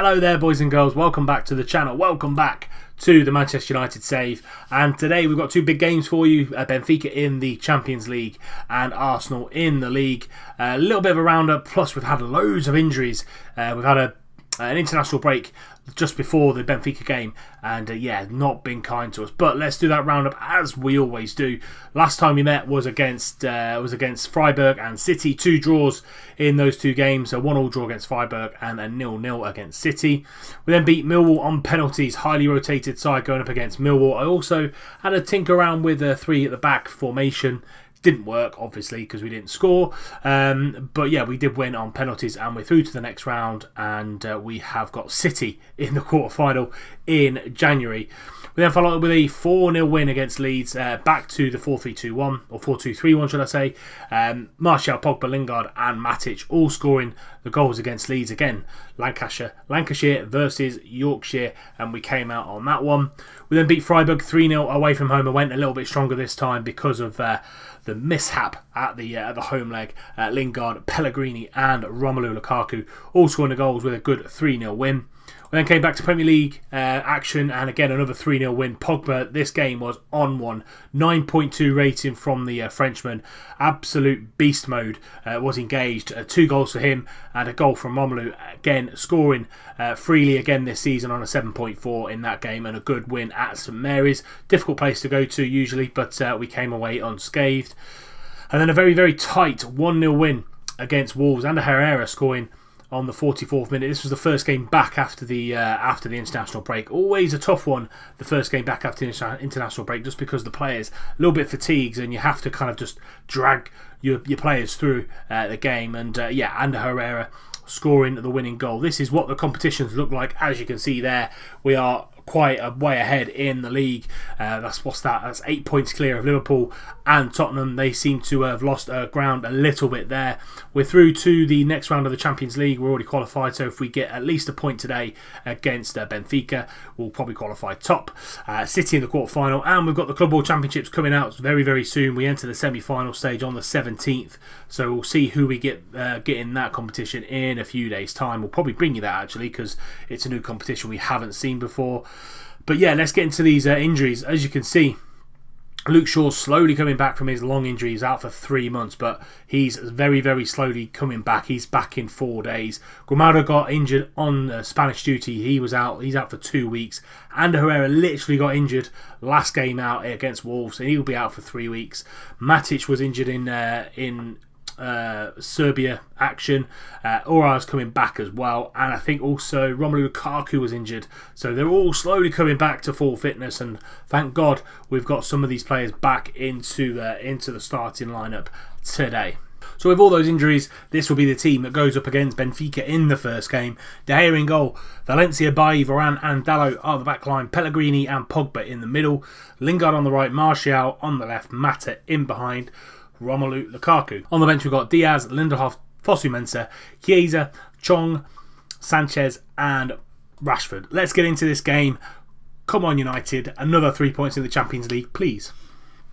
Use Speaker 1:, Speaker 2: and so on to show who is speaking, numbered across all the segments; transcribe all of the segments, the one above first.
Speaker 1: Hello there, boys and girls. Welcome back to the channel. Welcome back to the Manchester United Save. And today we've got two big games for you. Benfica in the Champions League and Arsenal in the league. A little bit of a roundup. Plus we've had loads of injuries. We've had an international break just before the Benfica game, and not been kind to us. But let's do that roundup as we always do. Last time we met was against Freiburg and City. 2 draws in those 2 games, a 1-1 draw against Freiburg and a 0-0 against City. We then beat Millwall on penalties, highly rotated side going up against Millwall. I also had a tinker around with a 3 at the back formation. Didn't work, obviously, because we didn't score. But yeah, we did win on penalties and we're through to the next round. And we have got City in the quarterfinal in January. We then followed up with a 4-0 win against Leeds, back to the 4-3-2-1, or 4-2-3-1 should I say. Martial, Pogba, Lingard and Matic all scoring the goals against Leeds. Again, Lancashire versus Yorkshire, and we came out on that one. We then beat Freiburg 3-0 away from home and went a little bit stronger this time because of the mishap at the home leg. Lingard, Pellegrini and Romelu Lukaku all scoring the goals with a good 3-0 win. We then came back to Premier League action, and again another 3-0 win. Pogba, this game was on one. 9.2 rating from the Frenchman. Absolute beast mode was engaged. 2 goals for him and a goal from Romelu. Again, scoring freely again this season on a 7.4 in that game, and a good win at St Mary's. Difficult place to go to usually, but we came away unscathed. And then a very, very tight 1-0 win against Wolves, and Herrera scoring on the 44th minute. This was the first game back after the international break. Always a tough one, the first game back after the international break, just because the players a little bit fatigued and you have to kind of just drag your players through the game. And Ander Herrera scoring the winning goal. This is what the competitions look like. As you can see there, we are quite a way ahead in the league. That's 8 points clear of Liverpool and Tottenham. They seem to have lost ground a little bit there. We're through to the next round of the Champions League. We're already qualified, so if we get at least a point today against Benfica, we'll probably qualify top. City in the quarterfinal, and we've got the Club World Championships coming out very, very soon. We enter the semi-final stage on the 17th, so we'll see who we get in that competition in a few days' time. We'll probably bring you that actually, because it's a new competition we haven't seen before. But yeah, let's get into these injuries. As you can see, Luke Shaw's slowly coming back from his long injury. He's out for 3 months, but he's very, very slowly coming back. He's back in 4 days. Grimaldo got injured on Spanish duty. He's out for 2 weeks. Ander Herrera literally got injured last game out against Wolves, and he'll be out for 3 weeks. Matic was injured in Serbia action. Aurar's coming back as well, and I think also Romelu Lukaku was injured, so they're all slowly coming back to full fitness, and thank God we've got some of these players back into the starting lineup today. So with all those injuries, this will be the team that goes up against Benfica in the first game. De Gea in goal, Valencia, Bailly, Varane and Dalot are the back line, Pellegrini and Pogba in the middle, Lingard on the right, Martial on the left, Mata in behind, Romelu Lukaku. On the bench we've got Diaz, Lindelof, Fosu-Mensah, Chiesa, Chong, Sanchez and Rashford. Let's get into this game. Come on United, another 3 points in the Champions League, please.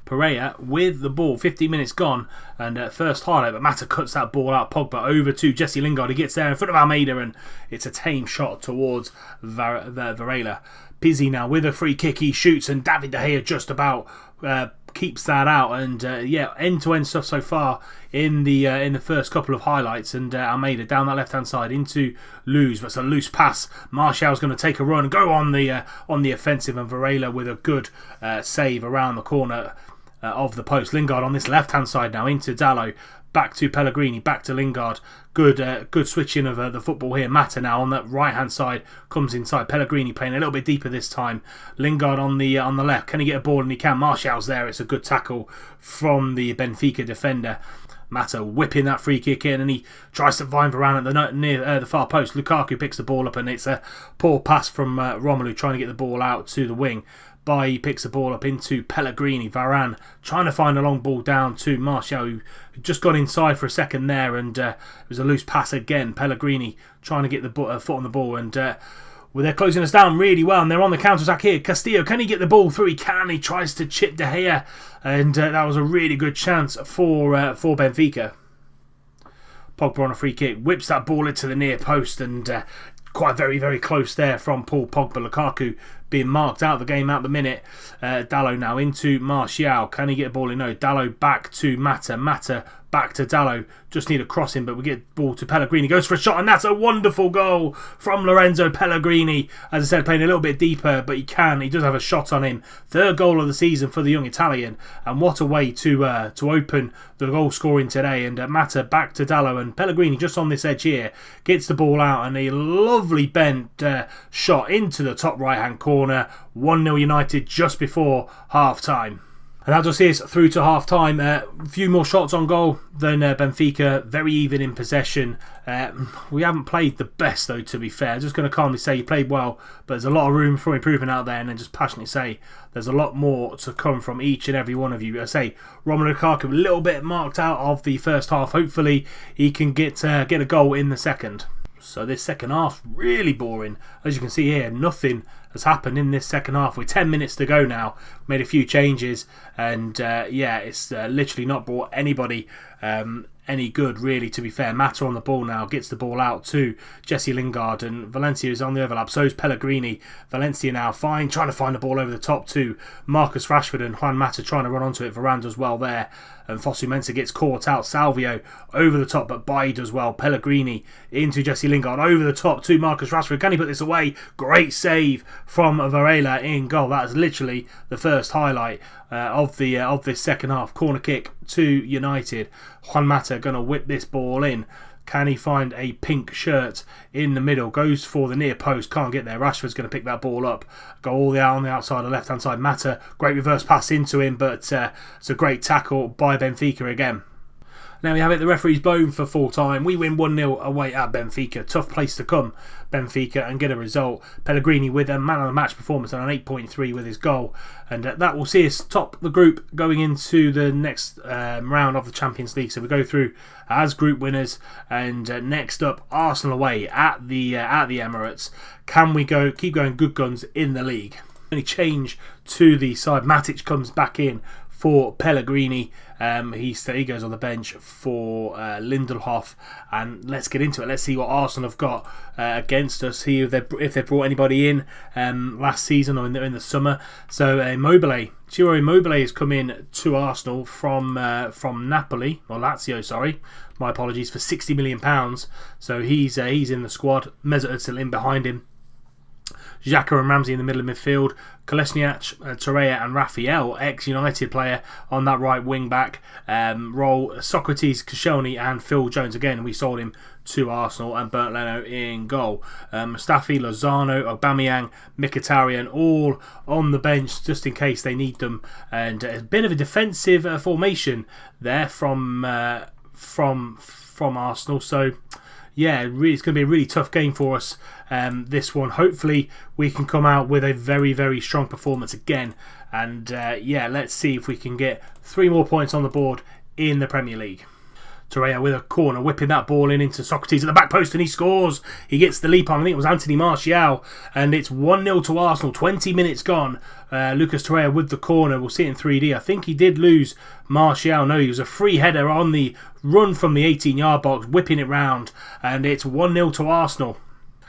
Speaker 1: Pereira with the ball, 15 minutes gone, and first highlight, but Mata cuts that ball out. Pogba over to Jesse Lingard. He gets there in front of Almeida, and it's a tame shot towards Varela. Pizzi now with a free kick, he shoots, and David De Gea just about keeps that out. And end-to-end stuff so far in the first couple of highlights. And Almeida down that left-hand side into Luz, but it's a loose pass. Martial's going to take a run and go on the offensive, and Varela with a good save around the corner of the post. Lingard on this left-hand side now into Dalot. Back to Pellegrini, back to Lingard. Good switching of the football here. Mata now on that right-hand side comes inside. Pellegrini playing a little bit deeper this time. Lingard on the left. Can he get a ball? And he can. Martial's there. It's a good tackle from the Benfica defender. Mata whipping that free kick in, and he tries to find Varane at near the far post. Lukaku picks the ball up, and it's a poor pass from Romelu trying to get the ball out to the wing. Bailly picks the ball up into Pellegrini. Varane trying to find a long ball down to Martial, who just got inside for a second there, and it was a loose pass again. Pellegrini trying to get the foot on the ball, and they're closing us down really well, and they're on the counter-attack here. Castillo, can he get the ball through? He can. He tries to chip De Gea, and that was a really good chance for Benfica. Pogba on a free kick, whips that ball into the near post, and quite very close there from Paul Pogba. Lukaku being marked out of the game at the minute. Dalot now into Martial. Can he get a ball in? No. Dalot back to Mata. Mata back to Dalot. Just need a crossing, but we get the ball to Pellegrini. Goes for a shot, and that's a wonderful goal from Lorenzo Pellegrini. As I said, playing a little bit deeper, but he does have a shot on him. Third goal of the season for the young Italian, and what a way to open the goal scoring today. And Mata back to Dalot, and Pellegrini just on this edge here gets the ball out, and a lovely bent shot into the top right hand corner. 1-0 United just before half time. And that'll see us through to half time. A few more shots on goal than Benfica. Very even in possession. We haven't played the best, though, to be fair. I'm just going to calmly say you played well, but there's a lot of room for improvement out there. And then just passionately say there's a lot more to come from each and every one of you. I say Romelu Lukaku a little bit marked out of the first half. Hopefully he can get a goal in the second. So this second half really boring. As you can see here, nothing has happened in this second half. With 10 minutes to go now, made a few changes, and it's literally not brought anybody any good, really, to be fair. Mata on the ball now, gets the ball out to Jesse Lingard, and Valencia is on the overlap. So is Pellegrini. Valencia now trying to find the ball over the top to Marcus Rashford, and Juan Mata trying to run onto it. Varane does well there, and Fosu Mensah gets caught out. Salvio over the top, but Bailly does well. Pellegrini into Jesse Lingard, over the top to Marcus Rashford. Can he put this away? Great save from Varela in goal. That is literally the first highlight of this second half. Corner kick to United. Juan Mata going to whip this ball in. Can he find a pink shirt in the middle? Goes for the near post. Can't get there. Rashford's going to pick that ball up. Go all the way out on the outside, the left-hand side. Mata, great reverse pass into him, but it's a great tackle by Benfica again. Now we have it, the referee's blown for full time. We win 1-0 away at Benfica. Tough place to come, Benfica, and get a result. Pellegrini with a man of the match performance and an 8.3 with his goal. And that will see us top the group going into the next round of the Champions League. So we go through as group winners. And next up, Arsenal away at the Emirates. Can we keep going good guns in the league? Any change to the side. Matic comes back in for Pellegrini. He goes on the bench for Lindelof, and let's get into it. Let's see what Arsenal have got against us. See if they brought anybody in last season or in the summer. So Ciro Immobile has come in to Arsenal from Napoli, or Lazio, sorry. My apologies, for £60 million. So he's in the squad. Mesut Özil in behind him. Xhaka and Ramsey in the middle of midfield. Kolasinac, Torreira and Raphael, ex-United player, on that right wing-back role. Socrates, Koscielny and Phil Jones. Again, we sold him to Arsenal, and Bernd Leno in goal. Mustafi, Lozano, Aubameyang, Mkhitaryan all on the bench just in case they need them. And a bit of a defensive formation there from Arsenal. So yeah, it's going to be a really tough game for us, this one. Hopefully we can come out with a very strong performance again, and let's see if we can get 3 more points on the board in the Premier League. Torreira with a corner, whipping that ball into Socrates at the back post, and he scores. He gets the leap on. I think it was Anthony Martial, and it's 1-0 to Arsenal. 20 minutes gone. Lucas Torreira with the corner. We'll see it in 3D. I think he did lose Martial. No, he was a free header on the run from the 18-yard box, whipping it round, and it's 1-0 to Arsenal.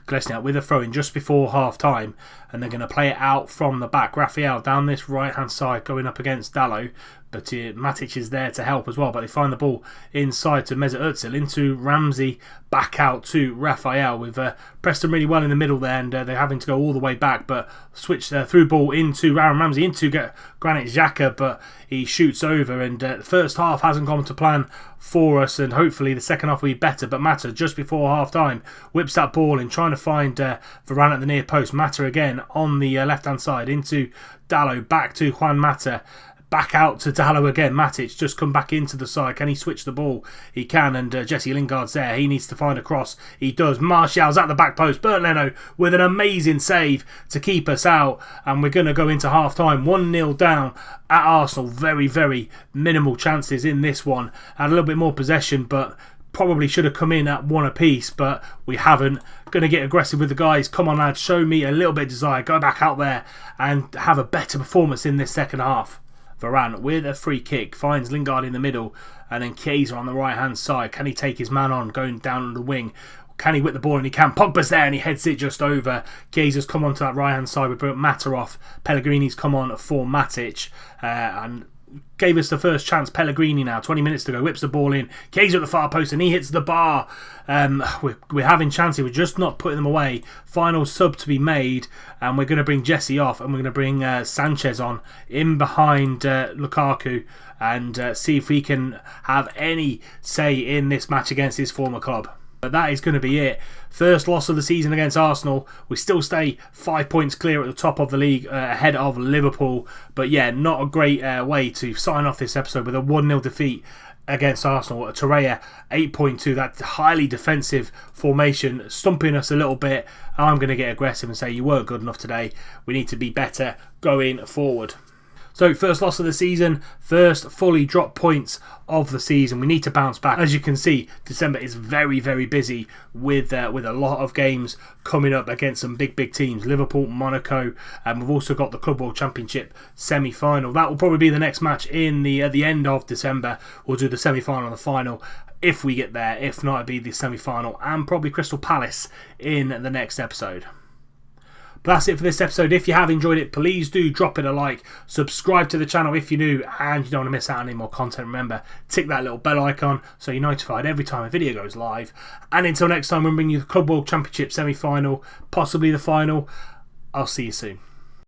Speaker 1: Kolasinac with a throw-in just before half-time, and they're going to play it out from the back. Raphael down this right-hand side going up against Dalot, but Matic is there to help as well. But they find the ball inside to Mesut Özil, into Ramsey, back out to Raphael. We've pressed them really well in the middle there, and they're having to go all the way back, but switch through ball into Aaron Ramsey, into Granit Xhaka, but he shoots over, and the first half hasn't gone to plan for us, and hopefully the second half will be better. But Mata, just before half-time, whips that ball in, trying to find Varane at the near post. Mata again on the left-hand side, into Dalot, back to Juan Mata, back out to Dalot again. Matic just come back into the side. Can he switch the ball? He can, and Jesse Lingard's there. He needs to find a cross. He does. Martial's at the back post. Bernd Leno with an amazing save to keep us out, and we're going to go into half-time 1-0 down at Arsenal. Very minimal chances in this one. Had a little bit more possession, but probably should have come in at 1 apiece, but we haven't. Going to get aggressive with the guys. Come on, lads, show me a little bit of desire. Go back out there and have a better performance in this second half. Varane with a free kick finds Lingard in the middle, and then Chiesa on the right hand side. Can he take his man on going down the wing? Can he whip the ball? And he can. Pogba's there and he heads it just over. Chiesa's come onto that right hand side. We put Mata off. Pellegrini's come on for Matic and gave us the first chance. Pellegrini now, 20 minutes to go, whips the ball in. Chiesa at the far post and he hits the bar. We're having chances, we're just not putting them away. Final sub to be made, and we're going to bring Jesse off, and we're going to bring Sanchez on in behind Lukaku, and see if we can have any say in this match against his former club. But that is going to be it. First loss of the season against Arsenal. We still stay 5 points clear at the top of the league, ahead of Liverpool. But yeah, not a great way to sign off this episode with a 1-0 defeat against Arsenal. Torreira 8.2, that highly defensive formation stumping us a little bit. I'm going to get aggressive and say you weren't good enough today. We need to be better going forward. So first loss of the season, first fully dropped points of the season. We need to bounce back. As you can see, December is very, very busy with a lot of games coming up against some big teams. Liverpool, Monaco, and we've also got the Club World Championship semi-final. That will probably be the next match at the end of December. We'll do the semi-final and the final if we get there. If not, it'll be the semi-final and probably Crystal Palace in the next episode. But that's it for this episode. If you have enjoyed it, please do drop it a like, subscribe to the channel if you're new and you don't want to miss out on any more content. Remember, tick that little bell icon so you're notified every time a video goes live. And until next time, we'll bring you the Club World Championship semi-final, possibly the final. I'll see you soon.